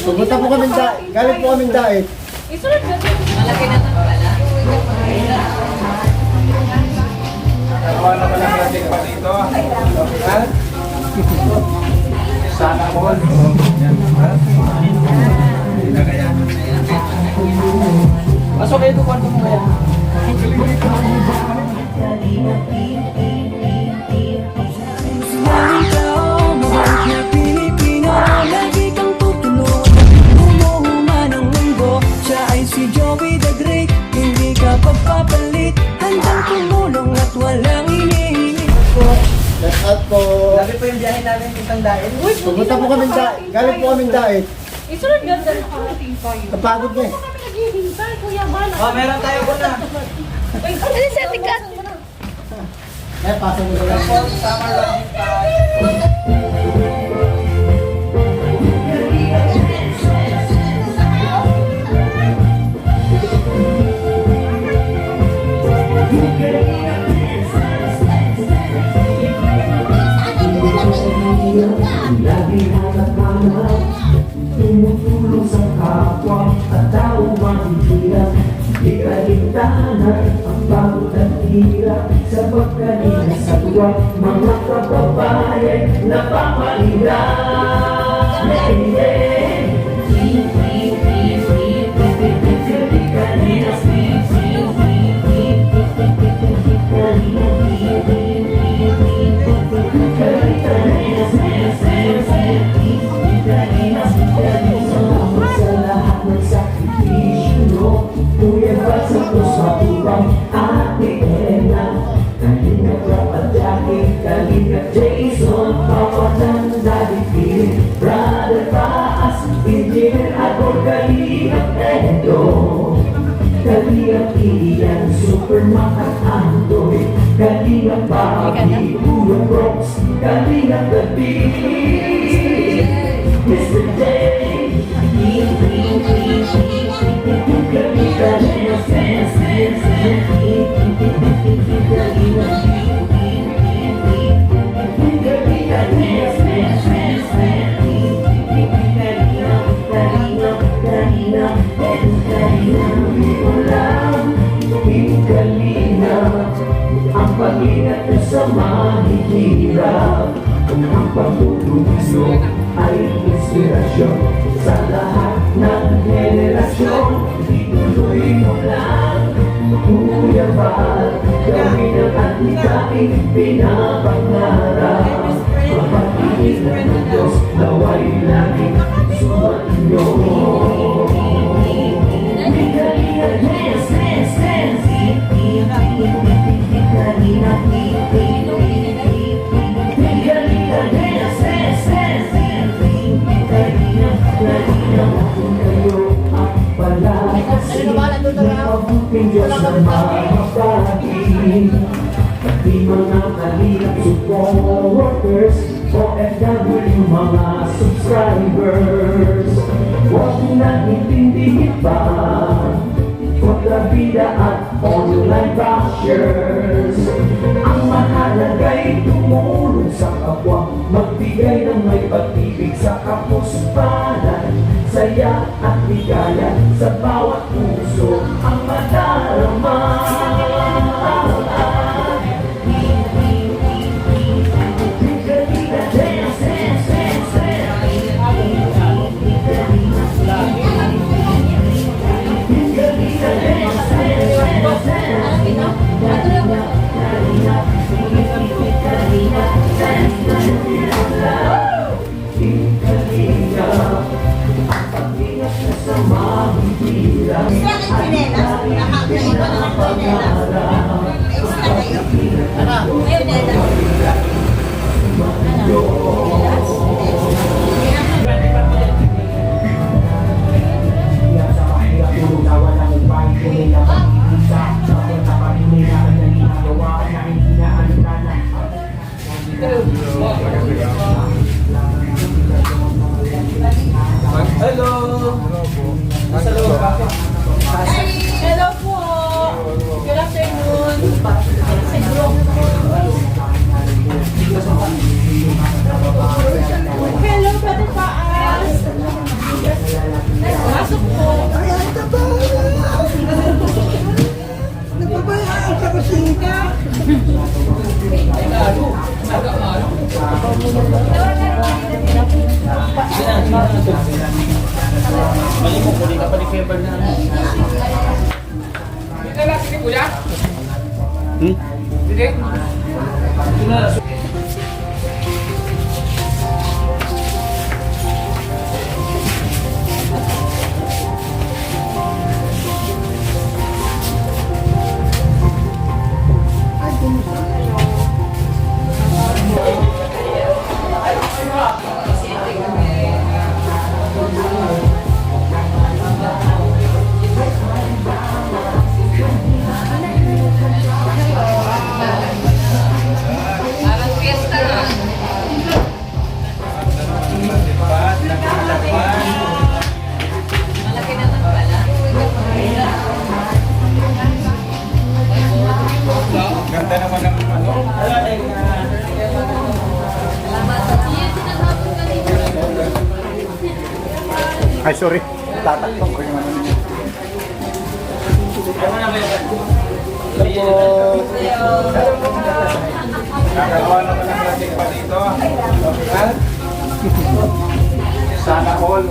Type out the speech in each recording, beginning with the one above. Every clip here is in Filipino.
Pupunta po kami galing po kami dait. Isunod na din. Malaki na ito pala. Wala pa lang natin pa dito. Ha? Sana mo. Yan. Hindi na kaya. Pasok kayo doon kwarto mo kaya. Si Joey the Great, hindi ka pagpapalit. Handang tumulong at walang iniinit ko. Let's out po. Sabi po yung biyahe namin itang dahil. Pupunta po kami galing po kami dait. Isunod na din. Nakarating tayo. Kapagod na eh. Kami naghihintay, Kuya Bala. Oh, meron tayo po na. Ano si Ate Kat? Eh, pasok mo na lang. Summer lodging tayo. Lagi hanap-hanap, tumutulong sa kapwa at tao mahihirap. Ikaligtanan ang pagod at hirap sa pagkanina sa tuwa. Mga kababayan na pamahirap. Sa lahat ng sakripisyo, Kuya Bal Santos Matubang, Ate Elena, Kalinga Rapat Jackie, Kalinga Jason, Papa Jan, Daddy Philip, Brother Paas, Engineer Agor, Kalinga Edo, Kalinga Ian, Supermarket Andoy, Kalinga Papi, Kuya Brooks, Kalinga Gabi, Mr. J. Ang pag-ingat sa mahihirap, ang pagtutulong ay inspirasyon sa lahat ng henerasyon. Ituloy mo lang, Kuya Bal, gawin ang atikain pinapangarap. Ang pag-ibig ng Diyos naway laging sumainyo. Pati mga kalihap supporters, OFW mga subscribers, huwag na intindihin pa kontrabida at online bashers. Ang mahalaga'y tumulong sa kapwa, magbigay ng may pag-ibig sa kapuspanan, saya at ligaya sa bawat puso ang madarama. Hello! Nasa loob ba? Hello po! Good afternoon! Hello, Pati Paas! Mali mo, kunin ka pa ni Feber na. Hindi lang, sige kuya. Sige. Ganda naman ng ano. Ay, sorry. Tatakpan ko yung ano niya. Nakagawa naman ng project pa dito. Ha? Sana all.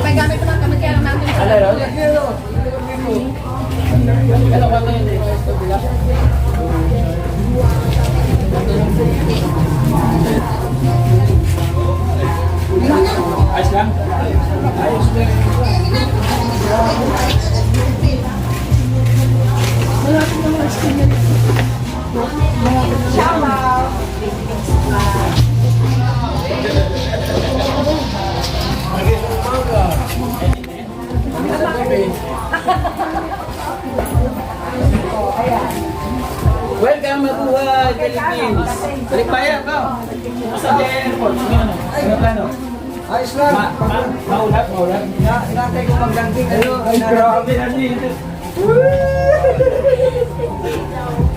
May gamit pa lang kami kaya lang namin. Ayos lang? Ayos lang. Welcome mabuhay Philippines! Balikbayan ka! Sa airport, ano plano? Ayos lang. Maulat. Inatay ko magdanting. Hello, ay grabe na dito.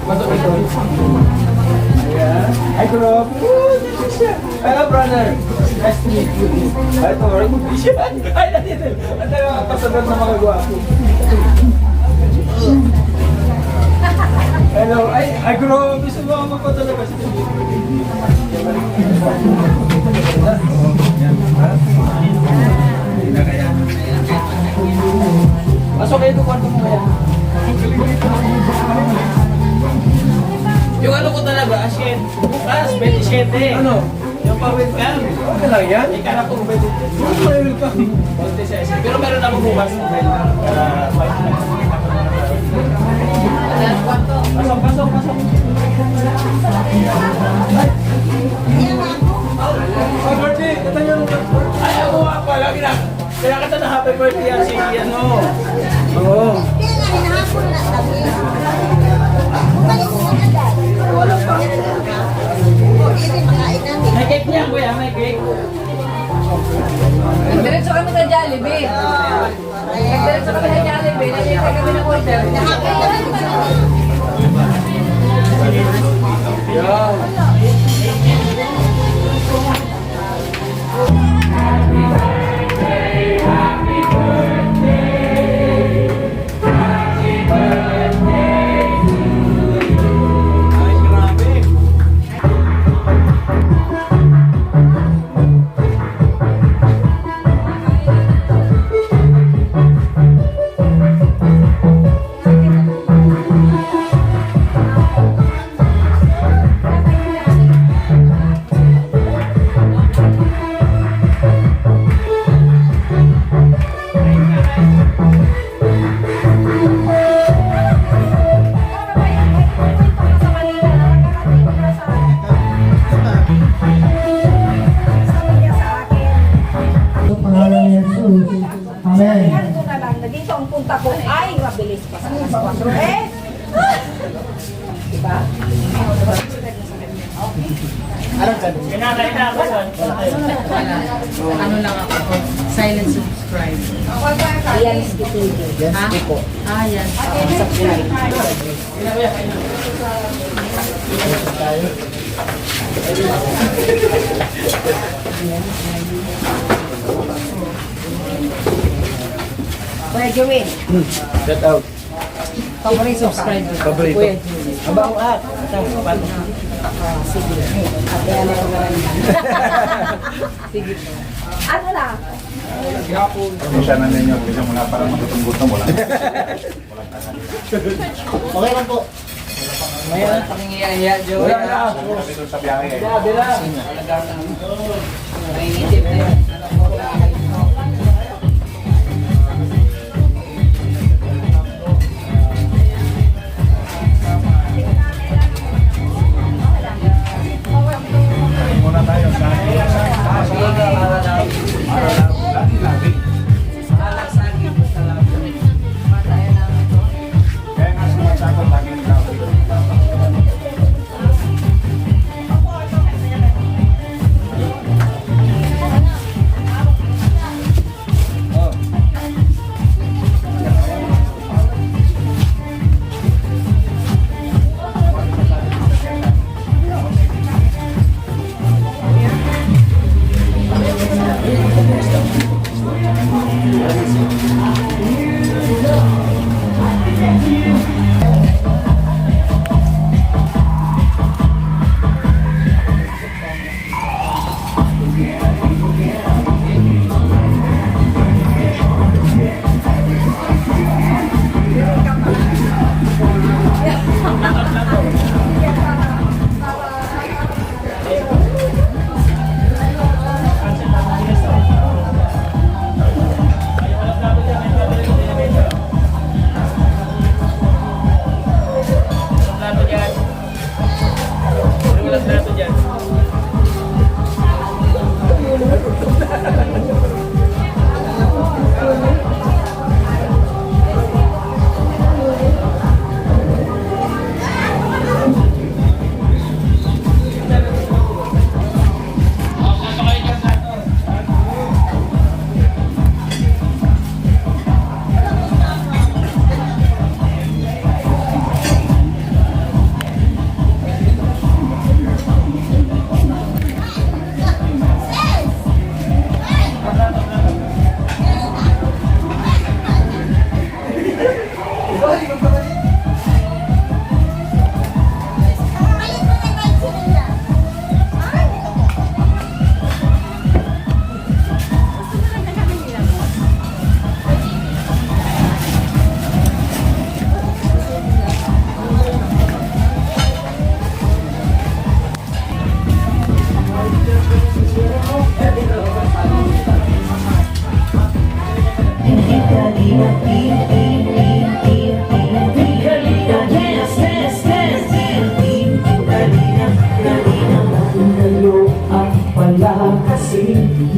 Masok ito. Ayan. Hi, Kurop. Hello, brother. Nice to meet you. Ay, ito, right mo siya. Ay, nandito. Ang tayo ang pasagot na mga gwapo. Hello. Ay, Kurop. Gusto mo ako ko talaga sa Pasok kayo kwarto mo kaya. Yung ano ko talaga, asin. Plus, 27. Ano? Yung pa-webcam. Okay lang yan? Ikala ko 27. Pa-webcam. 26. Pero meron ako bukas. Pasok. Ay, birthday! Kata niyo nung... Ay, ako nga pala. Kaya kata na happy birthday yan si ano. Oo. May cake niya, kuya. May cake. Diretso kami sa Jollibee. Diretso kami sa Jollibee. Nalipay kami ng order. Dito ang punta ko ay mabilis pa sa alas 4. Diba? Ano lang ako, silent subscribe. Ayan, skipili. Yan, po. Ah, yan. Subscribe. Kuya Jewin, Shout out. paborito subscriber. Paborito. Abang at. Paano? Sige. Ate, ano ko na lang. Sige po. Ano lang? Pasensya na ninyo. Kasi muna para magutong-gutong. Wala. Okay lang po. Maya. Pangingiya, Joey. Wala na. Kami doon sa biyahe eh. Sabi lang. Nainitip na yun. Muna tayo sa lagi. Kaya nga sumasakot laging lagi.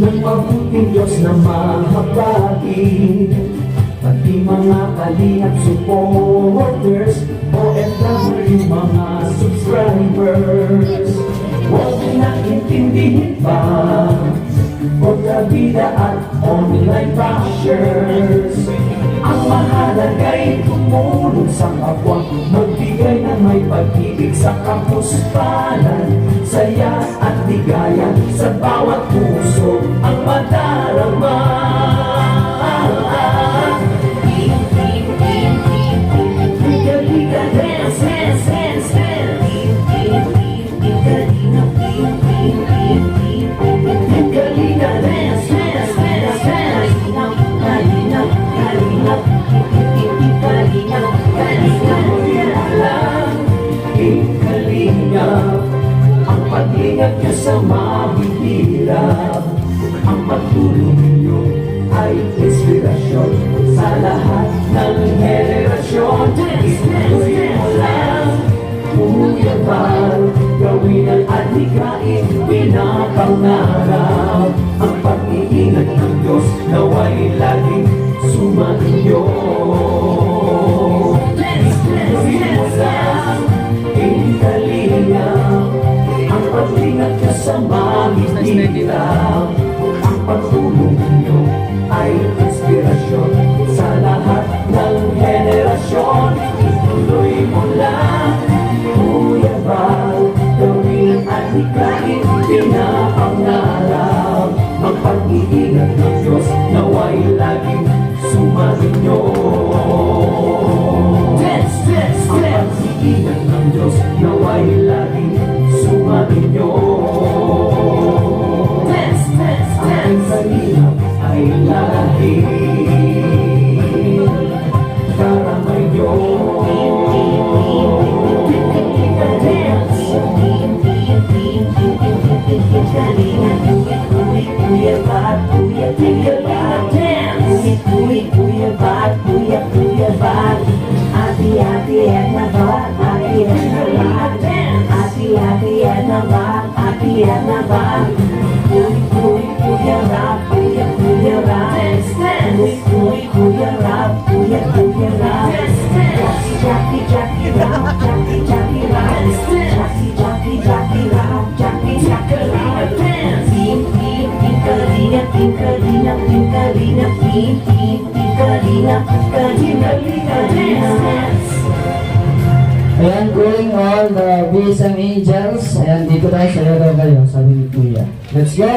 ng mabuting Diyos na mahabagin, pati mga kalingap supporters, OFW mga subscribers. Huwag na intindihin pa kontrabida at online bashers. Ang mahalaga'y tumulong sa kapwa, magbigay ng may pag-ibig sa kapuspanan, saya at ligaya sa bawat puso ang madarama. Liga, liga, dance, dance, dance, dance. Liga, liga, dance, dance, dance, dance. Kalinaw, kalinaw, kalinaw, kalinaw. Kalinaw, ang pag-ingat niyo sa mahihirap, ang pagtulong niyo ay inspirasyon sa lahat ng henerasyon. Ituloy mo lang, Kuya Val, gawin ang adhikain, pinapangarap. Ang pag-iingat ng Diyos nawa'y laging sumainyo. Ituloy mo lang, Kalinaw, ang pag-ingat niyo sa mahihirap, ang pagtulong niyo ay inspirasyon sa lahat ng henerasyon. Ituloy mo lang, Kuya Val, gawin at hikain, pinapangarap. karamay nyo. Ayan, calling all the BSM Angels. Ayan, dito tayo sa laro kayo, sabi ni Kuya. Let's go!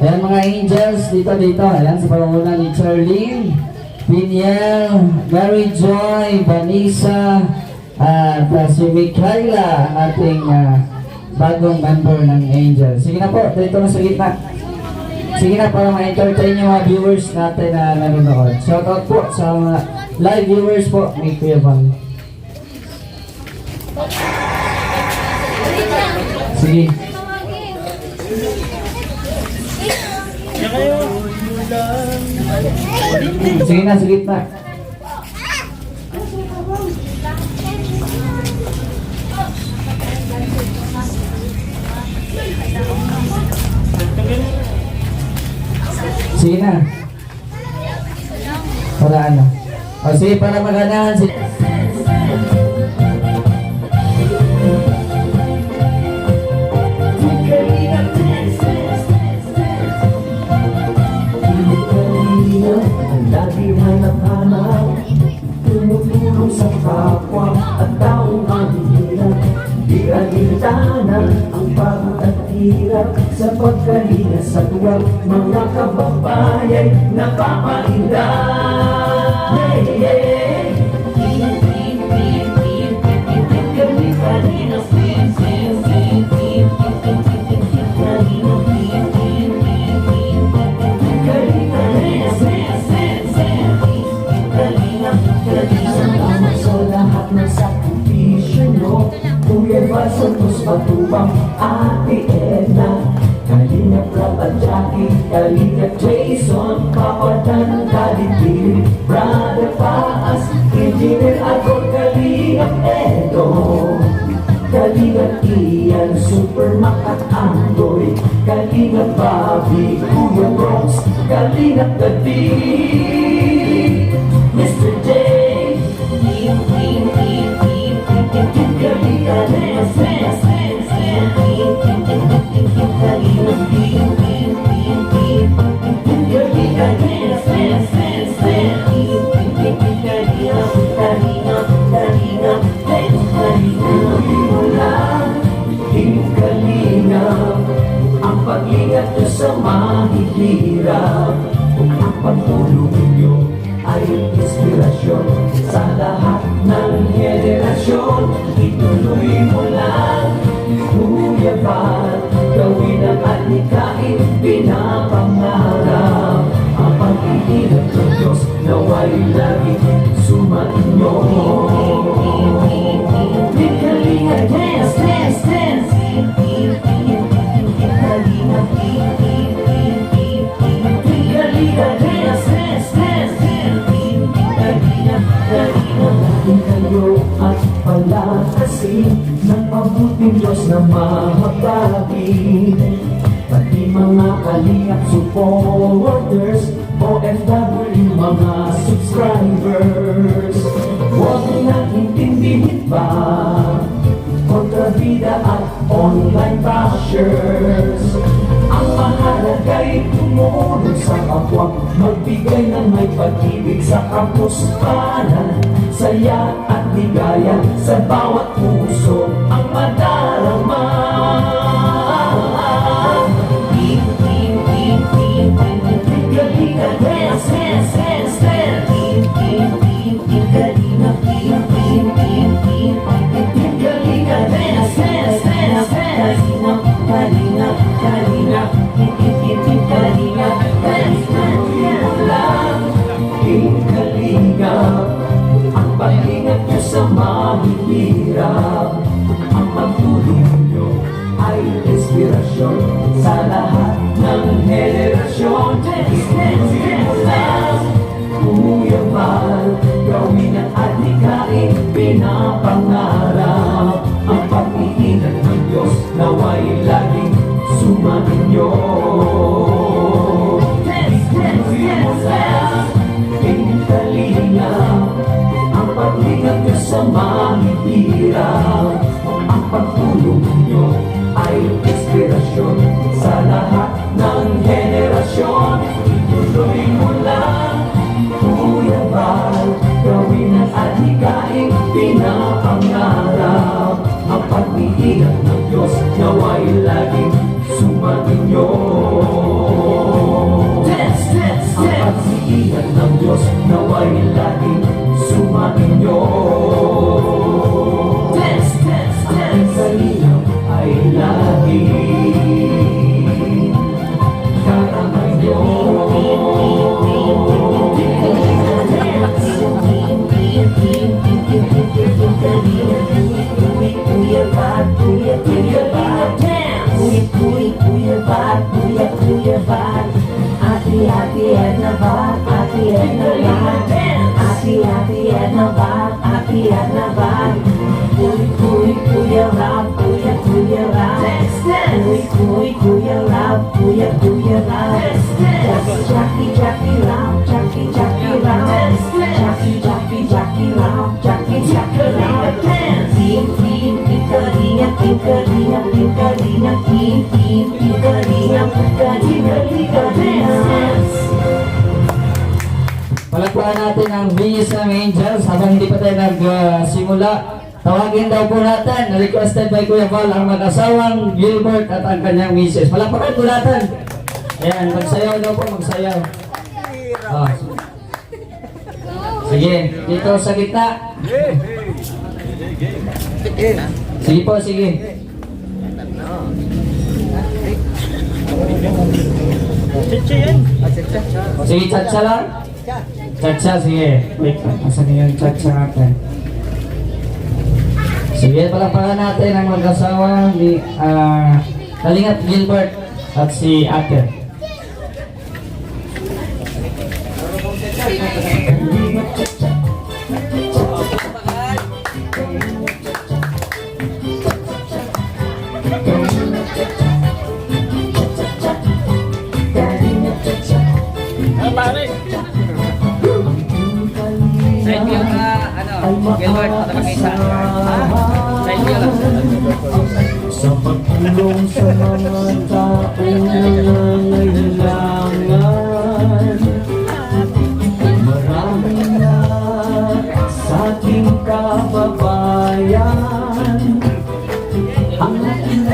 Ayan mga Angels, dito. Ayan, sa pamumulan ni Charlene, Piniel, Mary Joy, Vanessa, at si Michaela, ang ating bagong member ng Angels. Sige na po, dito na sa gitna. Sige na, para ma-entertain yung mga viewers natin na nanonood. Shoutout po sa mga live viewers po ni Kuya Van. Sige. Sige na, sa gitna. Sige na. Para ano? O sige, para maganahan si... Lagi hanap-hanap, tumutulong sa kapwa at taong mahihirap. Di alintanan ang pagod at hirap sa pagkalinga sa tuwa. Mga kababayan napapainda. Sa lahat ng sakripisyo nyo, Kuya Val Santos Matubang, Ate Edna, Kalingap Rob at Jackie, Kalingap Jason, Papa Dan, Kalingap, Brother Paas, Engineer Agor, Kalingap Edo, Kalingap Ian, Super Mac at Andoy, Kalingap Bobby, Kuya Bronx, Kalingap David, Mr. J, ang pag-ingat nyo sa mahihirap, ang pagtulong nyo ay inspirasyon sa lahat ng henerasyon. Ituloy mo lang, Kuya Val, gawin ang adhikain, pinapangarap. Ang pag-iingat ng Diyos naway lagi sumainyo. Di kalinga, dance, dance, dance. Kayo at palakasin ng mabuting Diyos na mahabagin. Pati mga kalingap supporters, OFW mga subscribers, huwag nang intindihin pa kontrabida at online bashers. Ang mahalaga'y tumulong sa kapwa, magbigay ng may pag-ibig sa kapuspanan, saya at ligaya sa bawat puso ang madarama. Galinga, dance, dance, dance, dance. Galinga, galinga, dance, dance, dance, dance. Galinga, galinga, galinga, dance, dance. sa mahihirap. Ang pagtulong nyo ay inspirasyon sa lahat ng henerasyon. Tuloy mo lang, Kuya Val, gawin ang adhikain pinapangarap. Ang pag-iingat ng Diyos nawa'y laging sumainyo. Tuloy mo lang, Kalingap, ang pag-ingat nyo sa mahihirap. Ang pagtulong nyo ay inspirasyon sa lahat ng henerasyon. Tuloy mo lang, Kuya Val, gawin ang adhikain pinapangarap. Ang pag-iingat ng Diyos nawa'y laging sumainyo. Ang pag-iingat ng Diyos nawa'y laging sumainyo. Ang kalingap ay laging karamanyo. Kuya Val, Kuya Val, Ati Edna Val, Ati Edna Val, Ati Edna Val, Ati Edna Val. Kuya Rap, Kuya Rap, Kuya Rap, Kuya Rap. Jackie Rap, Jackie Rap, Jackie Rap, Jackie Rap. Palakpakan natin ang VSM Angels habang hindi pa tayo nagsimula. Tawagin daw po natin, requested by Kuya Val, ang mag-asawang Gilbert at ang kanyang misis. Palakpakan po natin. Ayan, magsayaw daw po, magsayaw. Oh. Sige, dito sa gitna. Sige po, sige. Sige, chacha lang. Chacha, sige. Wait, asan yung chacha natin? Sige, palakpakan natin ang mag-asawa ni Kalingap Gilbert at si Ate. Thank you, Gilbert, nakakisa. Thank you. Sa pagtulong sa mga taong nangangailangan. Marami na sa ating kababayan ang ating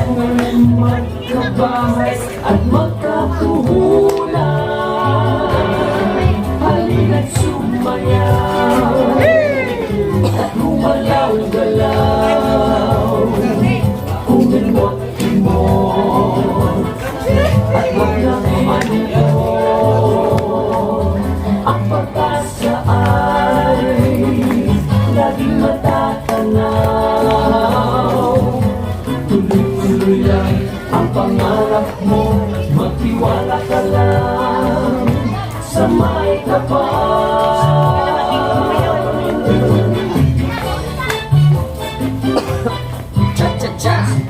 magkabahay at magkapuhunan. Halina't sumayaw at gumalaw-galaw. Umimot-imot at wag lang manikot. Ang pag-asa ay laging matatanaw. Tuloy-tuloy lang ang pangarap mo, magtiwala ka lang sa may kapal.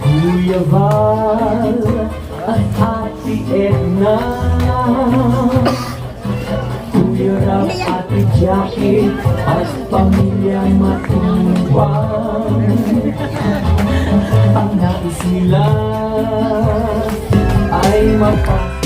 Kuya Val at Ate Edna, Kuya Rap, Ate Jackie at pamilya matubang. Ang nais nila ay mapasok